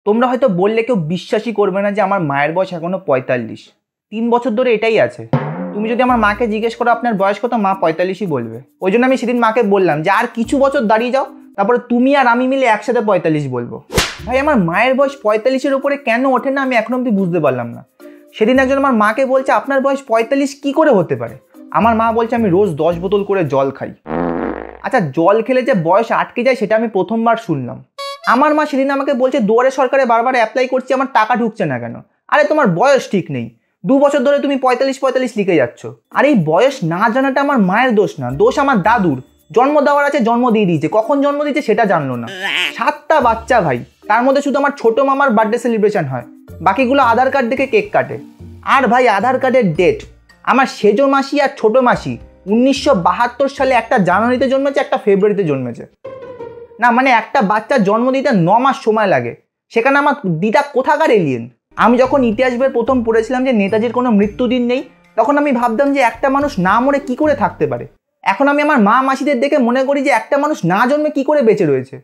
তোমরা হয়তো বললে কেউ বিশ্বাসই করবে না যে আমার মায়ের বয়স এখনো ৪৫। ৩ বছর ধরে এটাই আছে। তুমি যদি আমার মাকে জিজ্ঞেস করো আপনার বয়স কত, মা ৪৫ই বলবে। ওই জন্য আমি সেদিন মাকে বললাম যে আর কিছু বছর দাঁড়িয়ে যাও, তারপরে তুমি আর আমি মিলে একসাথে ৪৫ বলবো। ভাই আমার মায়ের বয়স ৪৫-এর উপরে কেন ওঠে না আমি এখনো অব্দি বুঝতে পারলাম না। সেদিন একজন আমার মাকে বলছে আপনার বয়স ৪৫ কি করে হতে পারে। আমার মা বলছে আমি রোজ ১০ বোতল করে জল খাই। আচ্ছা, জল খেলে যে বয়স আটকে যায় সেটা আমি প্রথমবার শুনলাম। আমার মা সেদিন আমাকে বলছে দুয়ারে সরকারে বারবার অ্যাপ্লাই করছি, আমার টাকা ঢুকছে না কেন। আরে তোমার বয়স ঠিক নেই, ২ বছর ধরে তুমি ৪৫ লিখে যাচ্ছ। আর এই বয়স না জানাটা আমার মায়ের দোষ না, দোষ আমার দাদুর। জন্ম দেওয়ার আছে, জন্ম দিয়ে দিয়েছে, কখন জন্ম দিয়েছে সেটা জানলো না। 7টা বাচ্চা ভাই, তার মধ্যে শুধু আমার ছোট মামার বার্থডে সেলিব্রেশন হয়, বাকিগুলো আধার কার্ড দেখে কেক কাটে। আর ভাই আধার কার্ডের ডেট, আমার সেজো মাসি আর ছোট মাসি 1972 সালে একটা জানুয়ারিতে জন্মেছে, একটা ফেব্রুয়ারিতে জন্মেছে। না মানে একটা বাচ্চার জন্ম দিতে 9 মাস সময় লাগে, সেখানে আমার দিদা কোথাকার এলিয়েন। আমি যখন ইতিহাস বইয়ে প্রথম পড়েছিলাম যে নেতাজির কোনো মৃত্যুদিন নেই, তখন আমি ভাবতাম যে একটা মানুষ না মরে কি করে থাকতে পারে। এখন আমি আমার মা মাসিদের দেখে মনে করি যে একটা মানুষ না জন্মে কি করে বেঁচে রয়েছে।